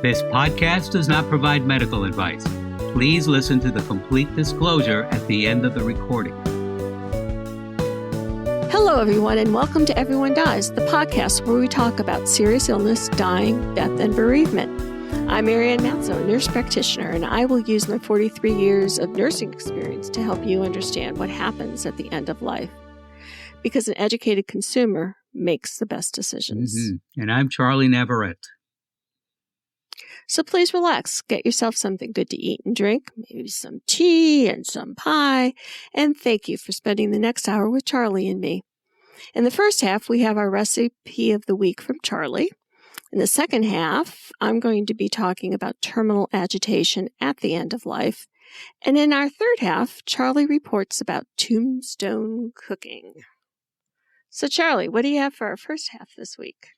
This podcast does not provide medical advice. Please listen to the complete disclosure at the end of the recording. Hello, everyone, and welcome to Everyone Dies, the podcast where we talk about serious illness, dying, death, and bereavement. I'm Marianne Matzo, a nurse practitioner, and I will use my 43 years of nursing experience to help you understand what happens at the end of life. Because an educated consumer makes the best decisions. Mm-hmm. And I'm Charlie Navarrete. So please relax. Get yourself something good to eat and drink, maybe some tea and some pie. And thank you for spending the next hour with Charlie and me. In the first half, we have our recipe of the week from Charlie. In the second half, I'm going to be talking about terminal agitation at the end of life. And in our third half, Charlie reports about Tombstone cooking. So Charlie, what do you have for our first half this week?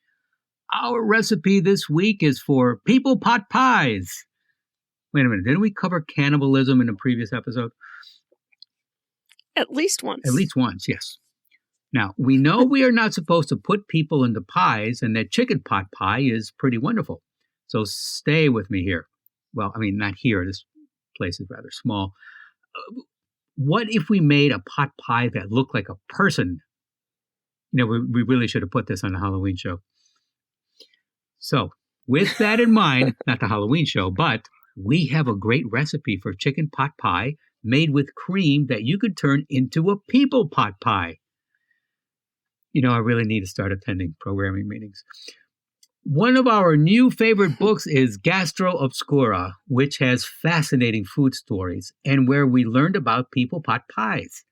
Our recipe this week is for people pot pies. Wait a minute, didn't we cover cannibalism in a previous episode? At least once. At least once, yes. Now, we know we are not supposed to put people into pies, and that chicken pot pie is pretty wonderful. So stay with me here. Well, I mean, not here. This place is rather small. What if we made a pot pie that looked like a person? You know, we really should have put this on the Halloween show. So, with that in mind, not the Halloween show, but we have a great recipe for chicken pot pie made with cream that you could turn into a people pot pie. You know, I really need to start attending programming meetings. One of our new favorite books is Gastro Obscura, which has fascinating food stories and where we learned about people pot pies.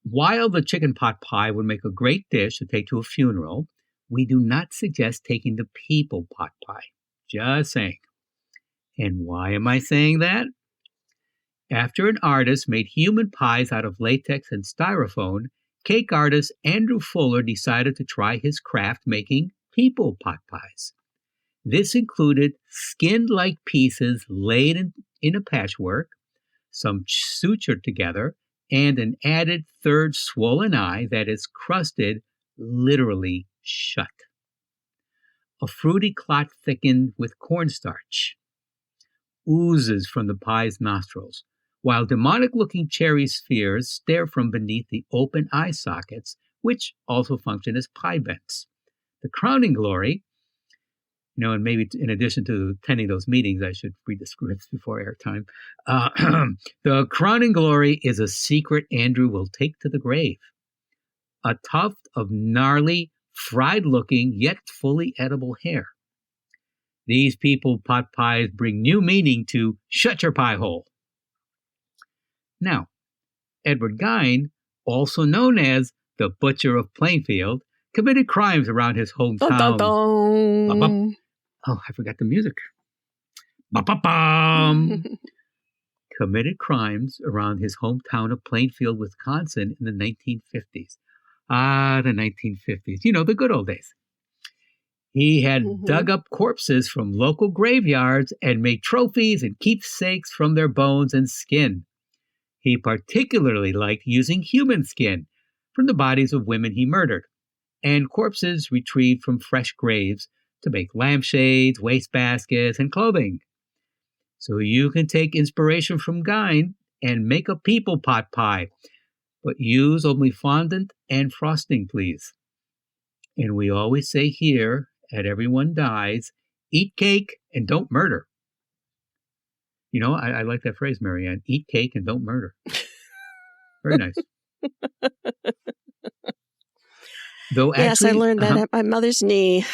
While the chicken pot pie would make a great dish to take to a funeral, we do not suggest taking the people pot pie. Just saying. And why am I saying that? After an artist made human pies out of latex and styrofoam, cake artist Andrew Fuller decided to try his craft making people pot pies. This included skinned-like pieces laid in a patchwork, some sutured together, and an added third swollen eye that is crusted literally shut. A fruity clot thickened with cornstarch oozes from the pie's nostrils, while demonic-looking cherry spheres stare from beneath the open eye sockets, which also function as pie vents. The crowning glory, you know, and maybe in addition to attending those meetings, I should read the scripts before airtime. The crowning glory is a secret Andrew will take to the grave. A tuft of gnarly, fried-looking, yet fully edible hair. These people pot pies bring new meaning to shut your pie hole. Now, Edward Gein, also known as the Butcher of Plainfield, committed crimes around his hometown. Oh, I forgot the music. Committed crimes around his hometown of Plainfield, Wisconsin in the 1950s. Ah, the 1950s. You know, the good old days. He had dug up corpses from local graveyards and made trophies and keepsakes from their bones and skin. He particularly liked using human skin from the bodies of women he murdered and corpses retrieved from fresh graves to make lampshades, wastebaskets, and clothing. So you can take inspiration from Gein and make a people pot pie, but use only fondant and frosting, please. And we always say here at Everyone Dies, eat cake and don't murder. You know, I like that phrase, Marianne. Eat cake and don't murder. Very nice. Though actually, yes, I learned that at my mother's knee.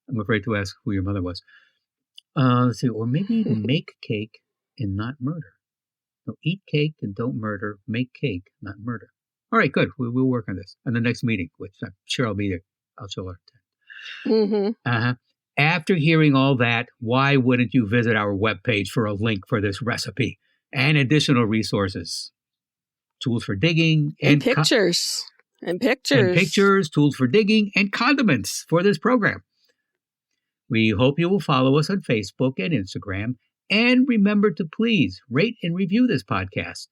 I'm afraid to ask who your mother was. Let's see, or maybe make cake and not murder. No, eat cake and don't murder. Make cake, not murder. All right, good. We'll work on this on the next meeting, which I'm sure I'll be there. I'll show her. After hearing all that, why wouldn't you visit our webpage for a link for this recipe and additional resources? Tools for digging and pictures. And pictures, tools for digging, and condiments for this program. We hope you will follow us on Facebook and Instagram, and remember to please rate and review this podcast.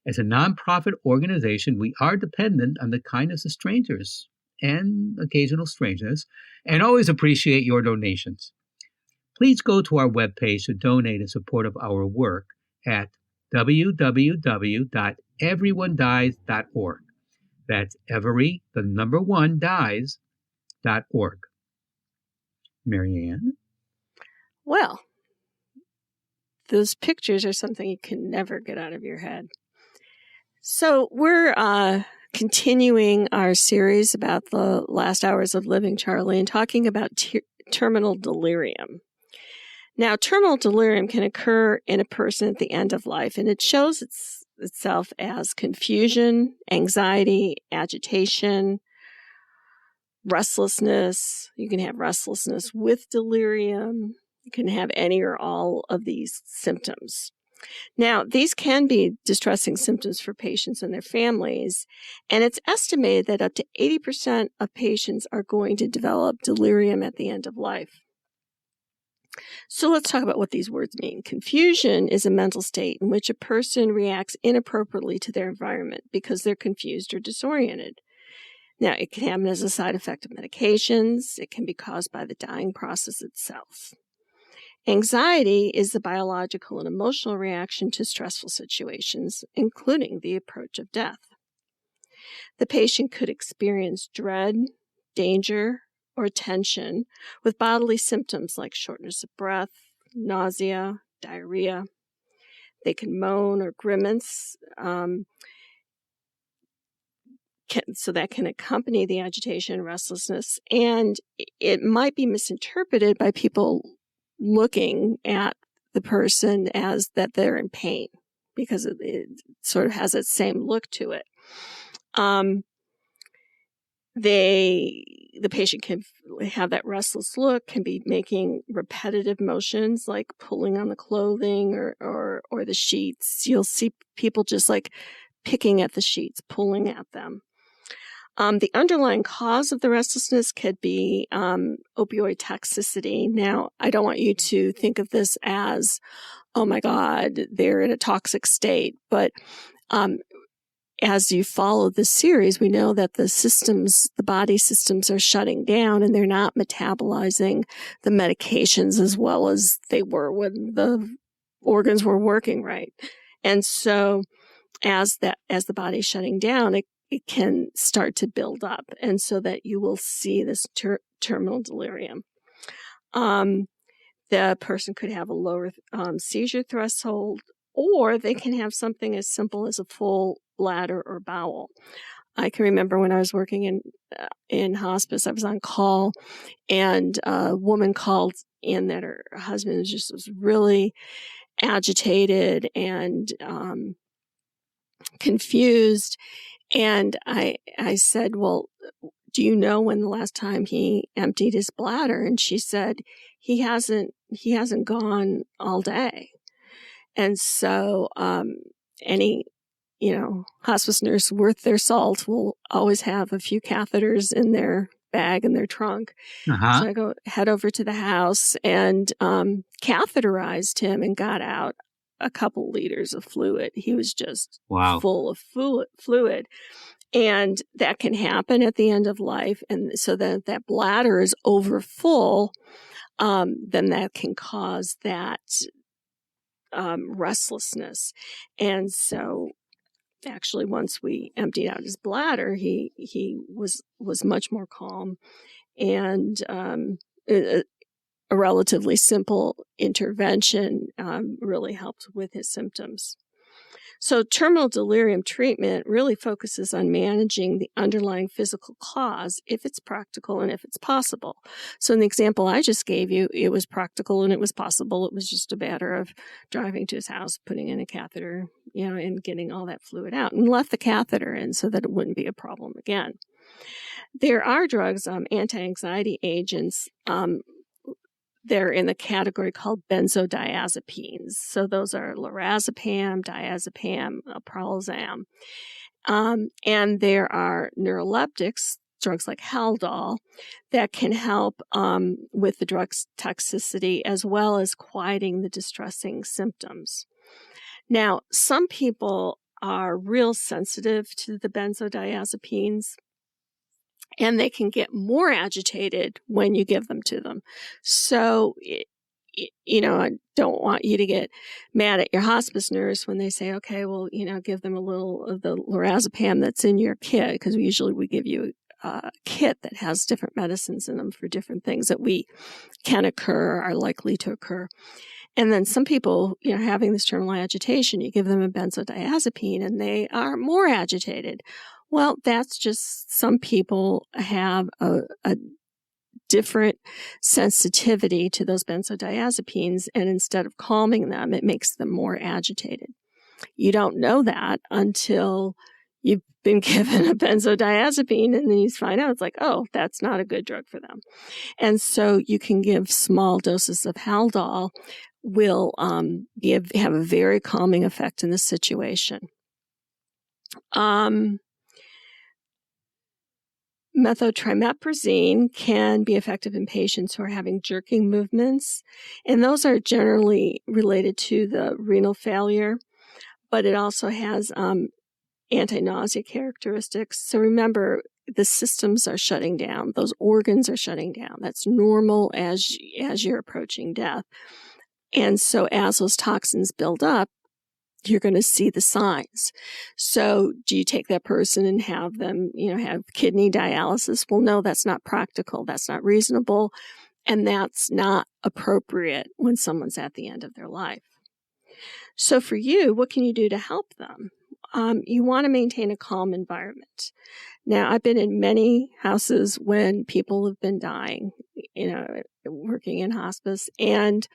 As a nonprofit organization, we are dependent on the kindness of strangers and occasional strangeness, and always appreciate your donations. please go to our webpage to donate in support of our work at www.everyonedies.org. That's every, the number one, dies.org. Marianne? Well, those pictures are something you can never get out of your head. So we're continuing our series about the last hours of living, Charlie, and talking about terminal delirium. Now, terminal delirium can occur in a person at the end of life, and it shows itself as confusion, anxiety, agitation, restlessness. You can have restlessness with delirium. You can have any or all of these symptoms. Now, these can be distressing symptoms for patients and their families, and it's estimated that up to 80% of patients are going to develop delirium at the end of life. So let's talk about what these words mean. Confusion is a mental state in which a person reacts inappropriately to their environment because they're confused or disoriented. Now, it can happen as a side effect of medications. It can be caused by the dying process itself. Anxiety is the biological and emotional reaction to stressful situations, including the approach of death. The patient could experience dread, danger, or tension with bodily symptoms like shortness of breath, nausea, diarrhea. They can moan or grimace, so that can accompany the agitation and restlessness. And it might be misinterpreted by people looking at the person as that they're in pain because it sort of has that same look to it. The patient can have that restless look, can be making repetitive motions like pulling on the clothing or the sheets. You'll see people just like picking at the sheets, pulling at them. The underlying cause of the restlessness could be opioid toxicity. Now, I don't want you to think of this as, oh my God, they're in a toxic state. But as you follow this series, we know that the body systems are shutting down and they're not metabolizing the medications as well as they were when the organs were working right. And so as the body's shutting down, it can start to build up, and so that you will see this terminal delirium. The person could have a lower seizure threshold, or they can have something as simple as a full bladder or bowel. I can remember when I was working in hospice, I was on call, and a woman called in that her husband was really agitated and confused. And I said, well, do you know when the last time he emptied his bladder? And she said, he hasn't gone all day. And so, any, hospice nurse worth their salt will always have a few catheters in their bag in their trunk. Uh-huh. So I head over to the house and, catheterized him and got out a couple liters of fluid. He was just full of fluid. And that can happen at the end of life. And so that bladder is over full, then that can cause that restlessness. And so actually once we emptied out his bladder, he was much more calm, and a relatively simple intervention really helped with his symptoms. So terminal delirium treatment really focuses on managing the underlying physical cause if it's practical and if it's possible. So in the example I just gave you, it was practical and it was possible. It was just a matter of driving to his house, putting in a catheter, and getting all that fluid out, and left the catheter in so that it wouldn't be a problem again. There are drugs, anti-anxiety agents, they're in the category called benzodiazepines. So those are lorazepam, diazepam, prolozam. And there are neuroleptics, drugs like Haldol, that can help with the drug's toxicity as well as quieting the distressing symptoms. Now, some people are real sensitive to the benzodiazepines, and they can get more agitated when you give them to them. So I don't want you to get mad at your hospice nurse when they say, okay, well, give them a little of the lorazepam that's in your kit, because usually we give you a kit that has different medicines in them for different things that we can occur, are likely to occur. And then some people, having this terminal agitation, you give them a benzodiazepine and they are more agitated. Well, that's just, some people have a different sensitivity to those benzodiazepines, and instead of calming them, it makes them more agitated. You don't know that until you've been given a benzodiazepine, and then you find out it's like, oh, that's not a good drug for them. And so you can give small doses of Haldol, will have a very calming effect in this situation. Methotrimeprazine can be effective in patients who are having jerking movements, and those are generally related to the renal failure, but it also has anti-nausea characteristics. So remember, the systems are shutting down. Those organs are shutting down. That's normal as you're approaching death. And so as those toxins build up, you're going to see the signs. So do you take that person and have them, have kidney dialysis? Well, no, that's not practical. That's not reasonable. And that's not appropriate when someone's at the end of their life. So for you, what can you do to help them? You want to maintain a calm environment. Now, I've been in many houses when people have been dying, working in hospice, and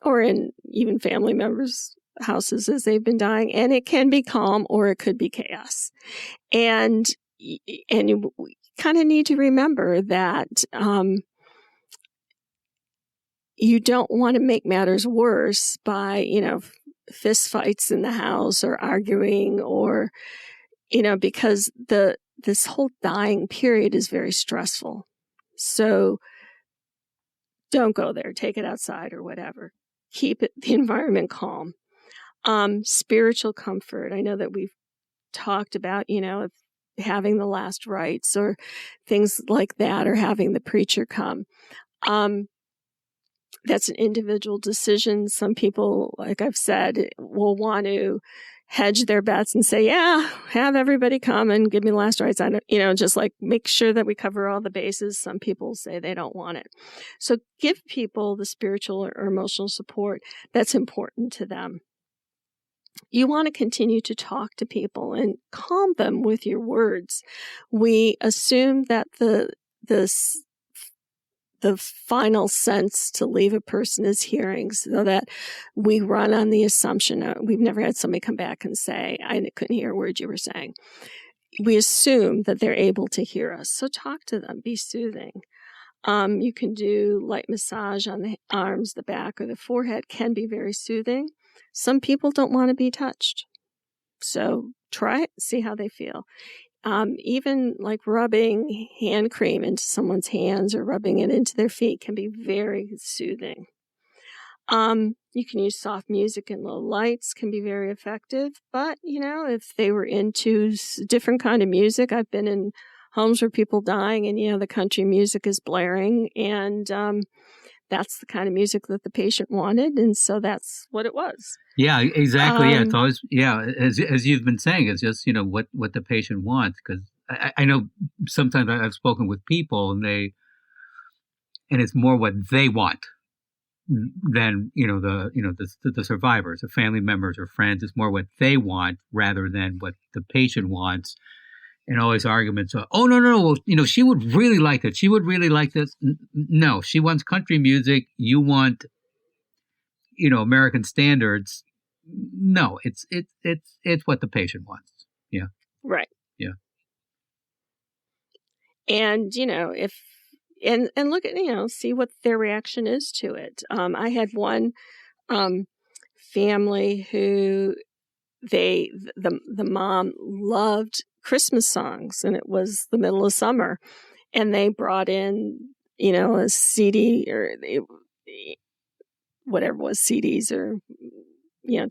or in even family members' houses as they've been dying, and it can be calm or it could be chaos. And you kind of need to remember that you don't want to make matters worse by, fist fights in the house or arguing, or, because this whole dying period is very stressful. So don't go there. Take it outside or whatever. Keep the environment calm. Spiritual comfort. I know that we've talked about, having the last rites or things like that, or having the preacher come. That's an individual decision. Some people, like I've said, will want to hedge their bets and say, yeah, have everybody come and give me the last rites. I don't, just like make sure that we cover all the bases. Some people say they don't want it. So give people the spiritual or emotional support that's important to them. You want to continue to talk to people and calm them with your words. We assume that the final sense to leave a person is hearing, so that we run on the assumption. We've never had somebody come back and say, I couldn't hear a word you were saying. We assume that they're able to hear us. So talk to them, be soothing. You can do light massage on the arms, the back, or the forehead, can be very soothing. Some people don't want to be touched. So try it, see how they feel. Even like rubbing hand cream into someone's hands or rubbing it into their feet can be very soothing. You can use soft music and low lights, can be very effective. But, if they were into different kind of music, I've been in homes where people dying and, the country music is blaring, and that's the kind of music that the patient wanted. And so that's what it was. Yeah, exactly. It's always, as you've been saying, it's just, what the patient wants. Because I know sometimes I've spoken with people and it's more what they want than, the survivors, the family members or friends. It's more what they want rather than what the patient wants. And always arguments are, oh, no, well, she would really like it. She would really like this. No, she wants country music. You want, American standards. No, it's what the patient wants. Yeah. Right. Yeah. And, if, and look at, see what their reaction is to it. I had one family who the mom loved Christmas songs, and it was the middle of summer, and they brought in, a CD or whatever it was, CDs or,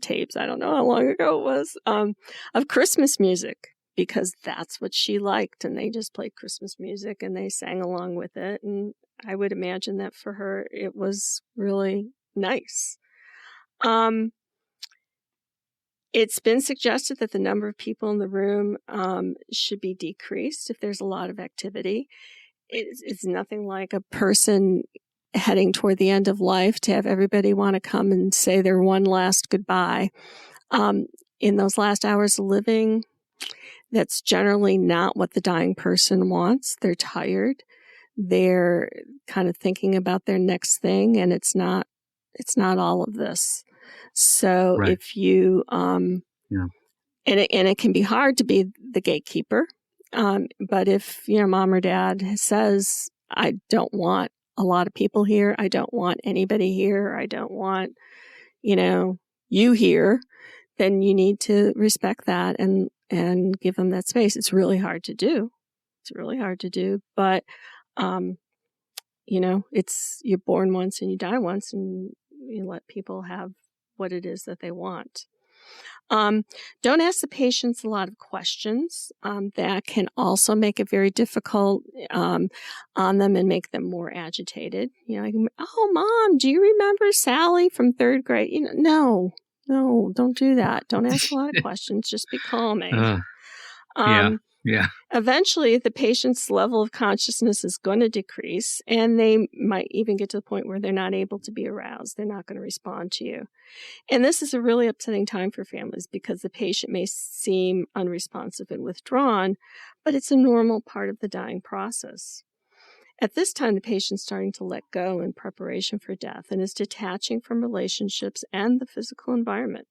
tapes. I don't know how long ago it was, of Christmas music, because that's what she liked, and they just played Christmas music and they sang along with it. And I would imagine that for her, it was really nice. It's been suggested that the number of people in the room should be decreased if there's a lot of activity. It's nothing like a person heading toward the end of life to have everybody want to come and say their one last goodbye. In those last hours of living, that's generally not what the dying person wants. They're tired. They're kind of thinking about their next thing, and it's not all of this. So Right. if you, and it can be hard to be the gatekeeper. But if, mom or dad says, I don't want a lot of people here. I don't want anybody here. I don't want, you here, then you need to respect that and give them that space. It's really hard to do. But, it's, you're born once and you die once, and you let people have what it is that they want. Don't ask the patients a lot of questions. That can also make it very difficult on them and make them more agitated. Oh, Mom, do you remember Sally from third grade? No, don't do that. Don't ask a lot of questions. Just be calming. Yeah. Eventually, the patient's level of consciousness is going to decrease, and they might even get to the point where they're not able to be aroused. They're not going to respond to you. And this is a really upsetting time for families because the patient may seem unresponsive and withdrawn, but it's a normal part of the dying process. At this time, the patient's starting to let go in preparation for death and is detaching from relationships and the physical environment.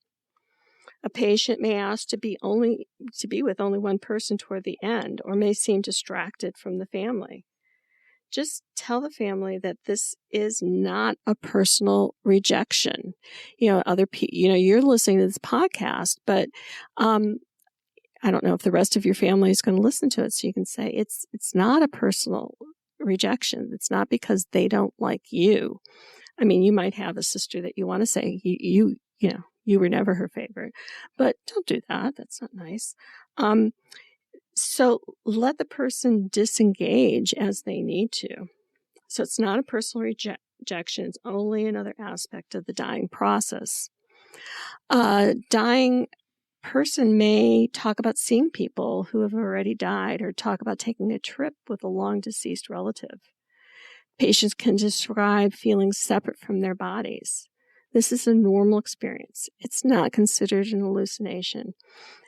A patient may ask to be with only one person toward the end, or may seem distracted from the family. Just tell the family that this is not a personal rejection. Other people, you're listening to this podcast, but I don't know if the rest of your family is going to listen to it. So you can say it's not a personal rejection. It's not because they don't like you. I mean, you might have a sister that you want to say you were never her favorite, but don't do that. That's not nice. So let the person disengage as they need to. So it's not a personal rejection. It's only another aspect of the dying process. Dying person may talk about seeing people who have already died, or talk about taking a trip with a long deceased relative. Patients can describe feeling separate from their bodies. This is a normal experience. It's not considered an hallucination.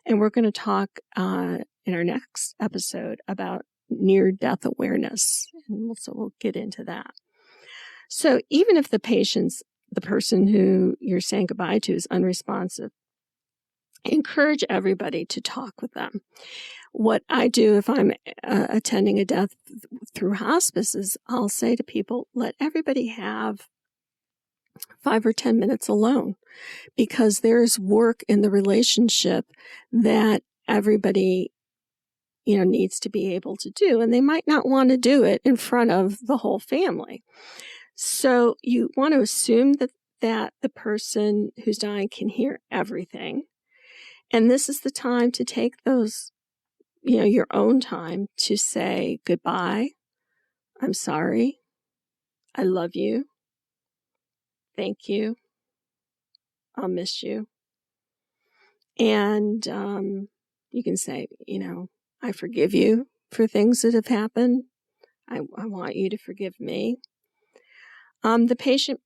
And we're going to talk in our next episode about near-death awareness. And so we'll get into that. So even if the person who you're saying goodbye to is unresponsive, encourage everybody to talk with them. What I do if I'm attending a death through hospice is I'll say to people, let everybody have 5 or 10 minutes alone, because there's work in the relationship that everybody, needs to be able to do. And they might not want to do it in front of the whole family. So you want to assume that the person who's dying can hear everything. And this is the time to take those, your own time to say goodbye. I'm sorry. I love you. Thank you. I'll miss you. And you can say, I forgive you for things that have happened. I want you to forgive me. The patient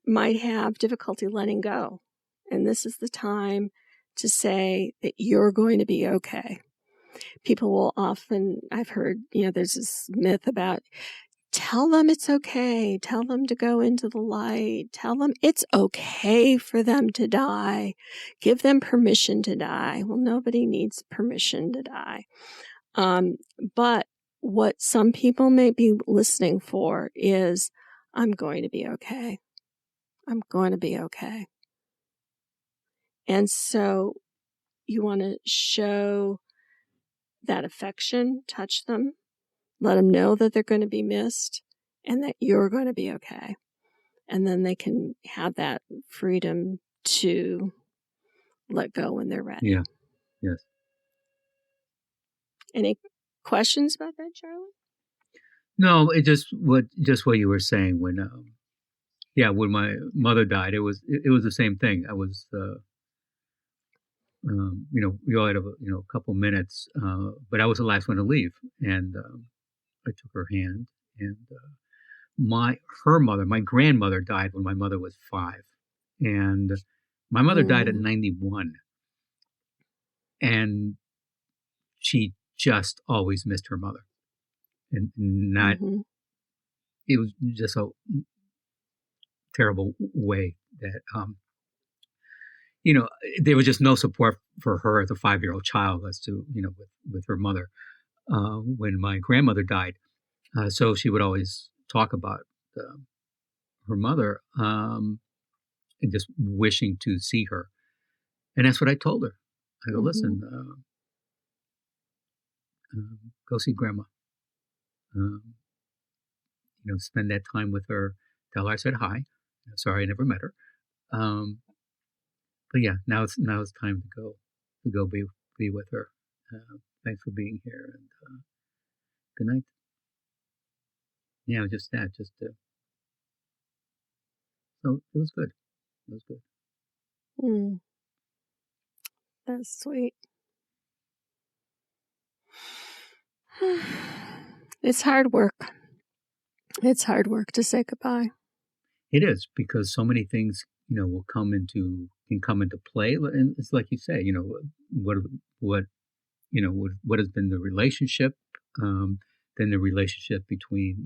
might have difficulty letting go. And this is the time to say that you're going to be okay. People will often, I've heard, there's this myth about, tell them it's okay. Tell them to go into the light. Tell them it's okay for them to die. Give them permission to die. Well, nobody needs permission to die. But what some people may be listening for is, I'm going to be okay. I'm going to be okay. And so you want to show that affection, touch them, let them know that they're going to be missed and that you're going to be okay. And then they can have that freedom to let go when they're ready. Yeah. Yes. Any questions about that, Charlie? No, it just what you were saying when when my mother died, it was the same thing. I was we all had a couple minutes, but I was the last one to leave, and I took her hand, and my grandmother died when my mother was 5, and my mother died at 91, and she just always missed her mother, and not. It was just a terrible way that there was just no support for her as a 5-year-old child as to with her mother when my grandmother died. So she would always talk about her mother and just wishing to see her, and that's what I told her. I go, listen, go see grandma. Spend that time with her. Tell her I said hi. Sorry I never met her. But yeah, now it's time to go be with her. Thanks for being here, and good night. Yeah, just that. So it was good. It was good. That's sweet. It's hard work. It's hard work to say goodbye. It is, because so many things, will come into play, and it's like you say, what has been the relationship, then the relationship between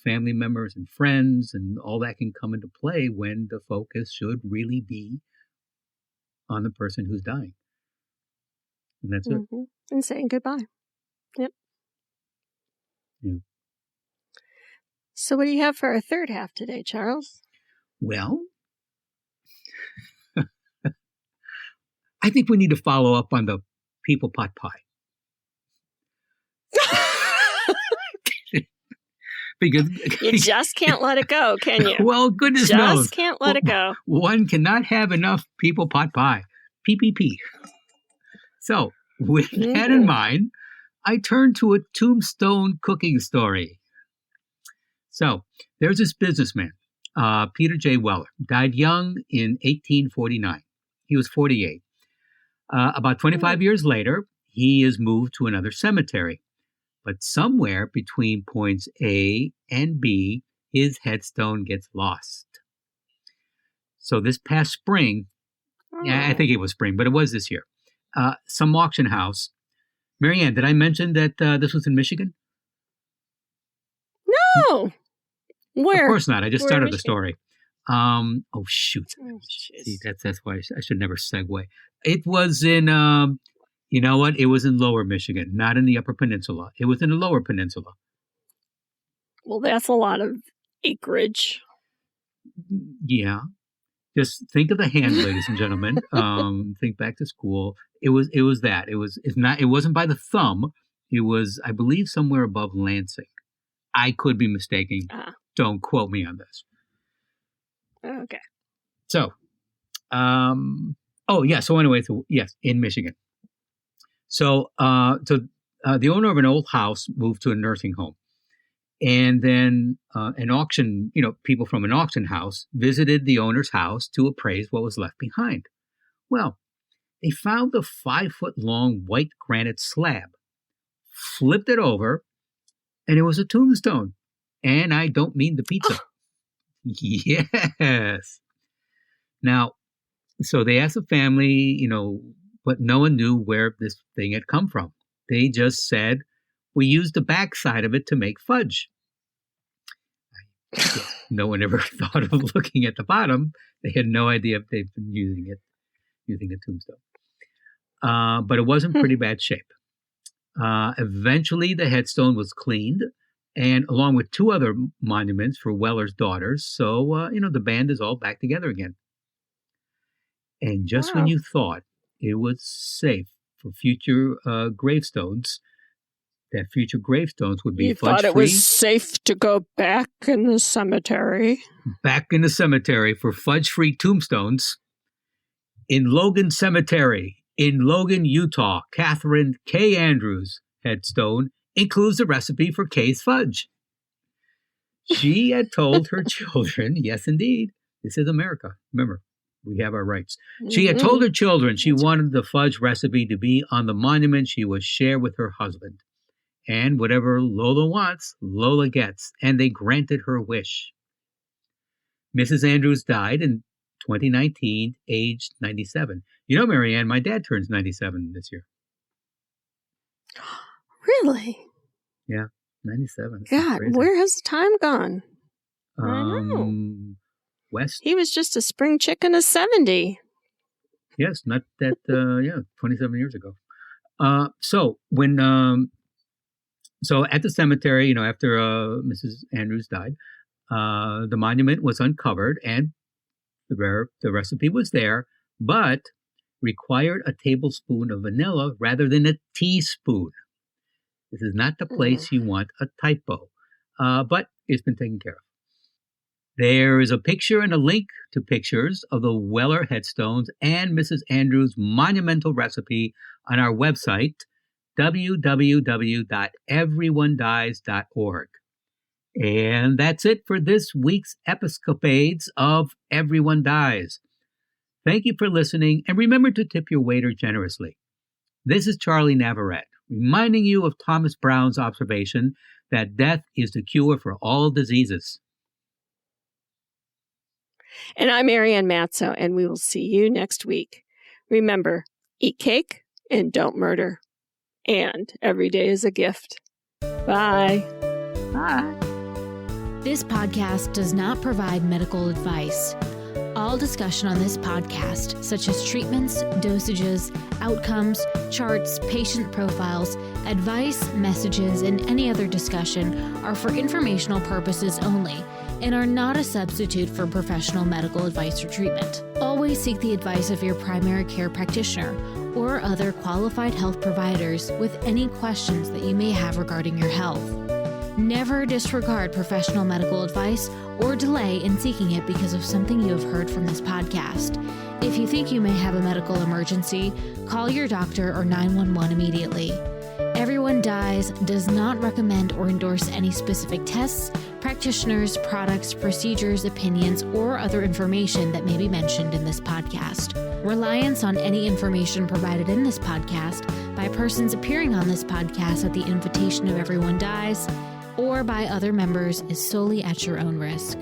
family members and friends, and all that can come into play when the focus should really be on the person who's dying, and that's it. And saying goodbye. Yep. Yeah. So what do you have for our third half today, Charles? Well, I think we need to follow up on the people pot pie. Because you just can't let it go, can you? Well, goodness knows. Just can't let it go. One cannot have enough people pot pie. PPP. So, with that in mind, I turned to a Tombstone cooking story. So, there's this businessman, Peter J. Weller, died young in 1849. He was 48. About 25 years later, he is moved to another cemetery. But somewhere between points A and B, his headstone gets lost. So this past spring, I think it was spring, but it was this year, some auction house. Marianne, did I mention that this was in Michigan? No. Where? Of course not. I just started the story. Oh, shoot. See, that's why I should never segue. It was in, you know what? It was in Lower Michigan, not in the Upper Peninsula. It was in the Lower Peninsula. Well, that's a lot of acreage. Yeah. Just think of the hand, ladies and gentlemen. Think back to school. It was that. It wasn't by the thumb. It was, I believe, somewhere above Lansing. I could be mistaken. Don't quote me on this. Okay. So, so anyway, yes, in Michigan. So, the owner of an old house moved to a nursing home. And then an auction, people from an auction house visited the owner's house to appraise what was left behind. Well, they found a 5-foot-long white granite slab, flipped it over, and it was a tombstone. And I don't mean the pizza. Yes. Now, so they asked the family, but no one knew where this thing had come from. They just said, we used the backside of it to make fudge. No one ever thought of looking at the bottom. They had no idea if they've been using a tombstone. But it was in pretty bad shape. Eventually, the headstone was cleaned, and along with 2 other monuments for Weller's daughters. So, the band is all back together again. And just when you thought it was safe for future gravestones, that future gravestones would be fudge-free. You thought it was safe to go back in the cemetery? Back in the cemetery for fudge-free tombstones. In Logan Cemetery, in Logan, Utah, Catherine K. Andrews headstone includes a recipe for Kay's fudge. She had told her children, yes, indeed, this is America. Remember, we have our rights. She had told her children she wanted the fudge recipe to be on the monument she would share with her husband. And whatever Lola wants, Lola gets, and they granted her wish. Mrs. Andrews died in 2019, aged 97. You know, Marianne, my dad turns 97 this year. Really? Yeah, 97. God, where has the time gone? I know. West. He was just a spring chicken of 70. Yes, not that, 27 years ago. So at the cemetery, after Mrs. Andrews died, the monument was uncovered and the recipe was there, but required a tablespoon of vanilla rather than a teaspoon. This is not the place you want a typo, but it's been taken care of. There is a picture and a link to pictures of the Weller headstones and Mrs. Andrews' monumental recipe on our website, www.everyonedies.org. And that's it for this week's Episcopades of Everyone Dies. Thank you for listening, and remember to tip your waiter generously. This is Charlie Navarrete, reminding you of Thomas Brown's observation that death is the cure for all diseases. And I'm Marianne Matzo, and we will see you next week. Remember, eat cake and don't murder. And every day is a gift. Bye. Bye. This podcast does not provide medical advice. All discussion on this podcast, such as treatments, dosages, outcomes, charts, patient profiles, advice, messages, and any other discussion are for informational purposes only and are not a substitute for professional medical advice or treatment. Always seek the advice of your primary care practitioner or other qualified health providers with any questions that you may have regarding your health. Never disregard professional medical advice or delay in seeking it because of something you have heard from this podcast. If you think you may have a medical emergency, call your doctor or 911 immediately. Everyone Dies does not recommend or endorse any specific tests, practitioners, products, procedures, opinions, or other information that may be mentioned in this podcast. Reliance on any information provided in this podcast by persons appearing on this podcast at the invitation of Everyone Dies or by other members is solely at your own risk.